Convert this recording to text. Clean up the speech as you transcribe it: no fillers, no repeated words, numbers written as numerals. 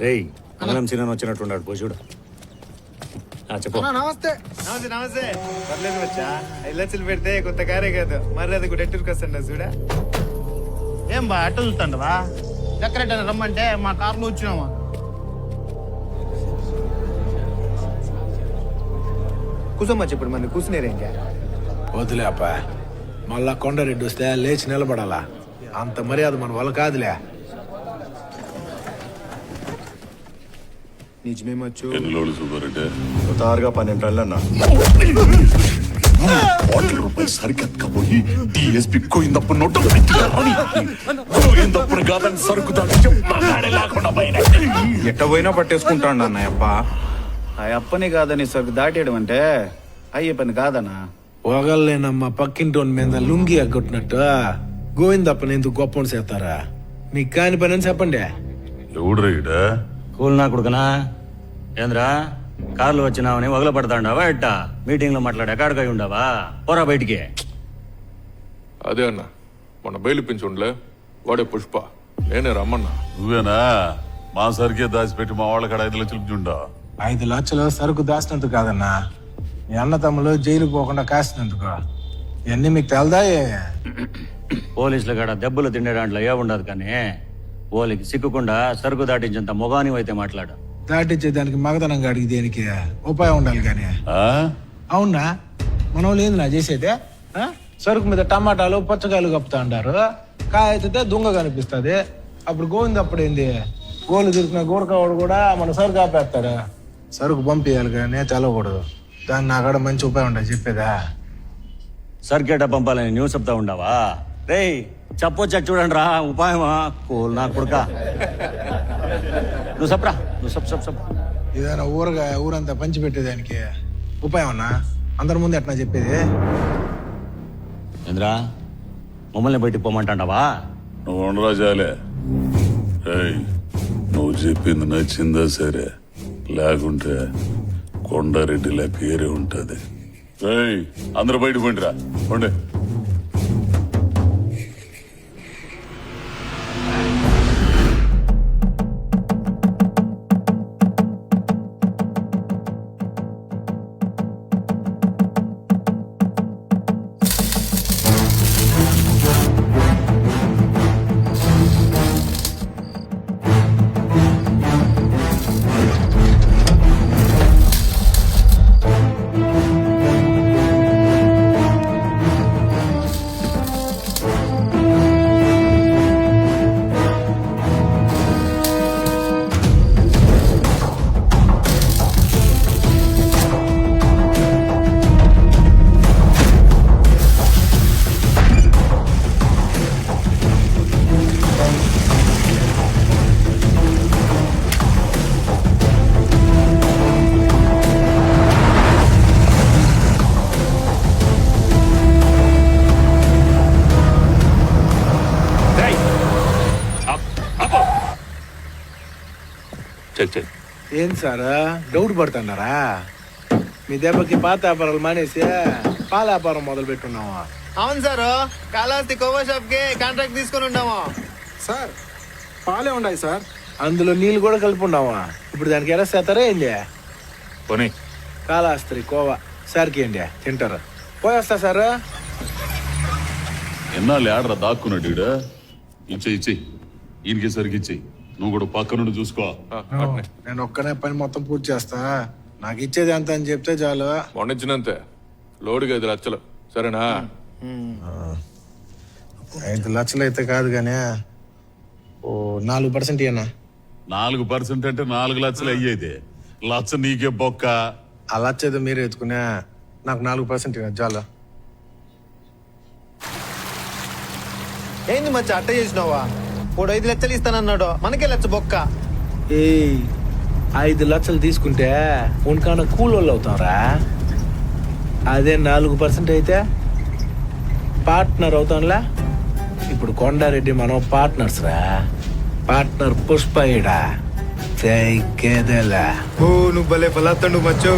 రేయ్ అన్నం చిన్న వచ్చినట్టున్నాడు పో చూడు. చెప్పు. నమస్తే నమస్తే నమస్తే. పర్లేదు వచ్చా 5 లక్షలు పెడితే కొత్త కారే కాదు మరి అది కూడా ఎట్టుకు వస్తుండ చూడా. ఏం బా అట్ట చూస్తాండవా? ఎక్కడెట్ట రమ్మంటే మా కార్లో వచ్చినామా. కూసమ్మా ఇప్పుడు మంది కూర్చునేరే ఇంకా వదిలేప మళ్ళా కొండారెడ్డి వస్తే లేచి నిలబడాలా. అంత మర్యాద మన వల్ల కాదులే. నిజమేమొచ్చు. ఎన్ని లోళ్ళు సుబ్బారెడ్డి? సుతారుగా 12 టన్నులన్నా. రూపాయలు సరికెత్తకపోయి డిఎస్పీ కోయిందప్పుడు నోట్ కోయిందప్పుడు కాదని సరుకు లేకుండా ఎట్ట పోయినా పట్టేసుకుంటాడు అన్నయ్యప్ప. ఆ అప్పని కాదని సరుకు దాటేయడం అంటే అయ్యే పని కాదన్నా. పొగలేనమ్మా పక్కింటోని మీద లుంగి ఎగ్గొట్టినట్టు గోవిందప్పని ఎందుకు గొప్పని చేస్తారా? మీకు కాని పని అని చెప్పండి. ఎవడ్రా కూల్ నా కొడుకునా ఏంద్రా కార్లు వచ్చినావని వగల పడతాండావా ఎట్టా? మీటింగ్ లో మాట్లాడే కాడకాయ ఉండవా? పోరా బయటికి. అదే అన్న మొన్న బయలుపించుండలే వాడే పుష్ప, నేనే రమ్మన్నా. నువ్వేనా? మా సరికే దాచిపెట్టి మా వాళ్ళ కాడ 5 లక్షలు చూండా. 5 లక్షలు సరుకు దాచినందుకు కాదన్నా, మీ అన్న తమ్ములు జైలుకు పోకుండా కాసినందుకు. ఇవన్నీ మీకు తెలదా? పోలీసుల కాడ దెబ్బలు తిండే దాంట్లో ఏ ఉండదు, కానీ ఓలికి సిక్కుకుండా సరుకు దాటించేంత మొగాని అయితే మాట్లాడు. దాటించే దానికి మగతనం గాడికి దేనికి ఉపాయం ఉండాలి కానీ. అవునా మన వాళ్ళు ఏంది నా చేసేదే? సరుకు మీద టమాటాలు పచ్చకాయలు కప్పుతా ఉంటారు, కాయ అయితే దుంగ కనిపిస్తుంది. అప్పుడు గోవింద అప్పుడు ఏంది గోలు తిరిగిన గోరకావాడు కూడా మన సరుకు ఆపేస్తాడు. సరుకు పంపించాలి కానీ తెలవకూడదు. దాన్ని నా కాడ మంచి ఉపాయం ఉండాలి చెప్పేదా? సర్కేట పంపాలని న్యూస్ చెప్తా ఉండవా? రేయ్ చెప్పొచ్చా చూడండి రా ఉపాయమా. కూల్ నా కొడుక నువ్వు సప్రా, నువ్వు సప్. ఏదైనా ఊరంతా పంచి పెట్టేదానికి ఉపాయం అన్నా అందరి ముందు ఎట్లా చెప్పేది? ఏంద్రా మమ్మల్ని బయటికి పోమంటావా? నువ్వు ఉండరా జాలే. నువ్వు చెప్పింది నచ్చిందా సరే, లేకుంటే కొండారెడ్డిలా పేరే ఉంటది. అందరూ బయట పండిరా పండి. ఏం సార్ డౌట్ పడుతున్నారా? మీ దెబ్బకి పాత వ్యాపారాలు మానేసి పాల వ్యాపారం మొదలు పెట్టున్నావా? అవును సారు, కాళహస్తి కోవా షాప్ కి కాంట్రాక్ట్ తీసుకొని ఉన్నాము సార్. పాలే ఉన్నాయి సార్, అందులో నీళ్ళు కూడా కలిపి ఉన్నావా? ఇప్పుడు దానికి ఎలా చేస్తారా ఏంది? పోనీ కాళహస్తి కోవా సార్కి ఏంటి తింటారు. పోయేస్తా సార్. ఎన్నాళ్ళు ఆడరా దాక్కున్నాడు ఈడ. ఇచ్చేయి ఈయనకి సరికి ఇచ్చేయి. నువ్వు కూడా పక్క నుండి చూసుకో. నేను ఒక్కనే పని మొత్తం పూర్తి చేస్తా. నాకు ఇచ్చేది ఎంత అని చెప్తే చాలు. మొన్నిచ్చినంతే లోడుగా 5 లక్షలు సరేనా? 5 లక్షలు అయితే కాదు కానీ 4% ఇయ్యనా? 4% అంటే 4 లక్షలు అయ్యేది. లక్ష నీకే బొక్క. ఆ లక్ష ఏదో మీరు ఎత్తుకునే, నాకు 4% ఇవ్వ చాలు. ఏంది మచ్చ అట్ట చేసినావా? 5 లక్షలు ఇస్తానన్నాడు, మనకే లక్ష బొక్క. 5 లక్షలు తీసుకుంటే ఉన్కాన కూలోళ్ళు అవుతాంరా. అదే 4% అయితే పార్ట్నర్ అవుతాంలా. ఇప్పుడు కొండారెడ్డి మనం పార్ట్నర్స్ రా. పార్ట్నర్ పుష్ప ఈడ. నువ్వు భలే ఫలాత్తండు మచ్చో.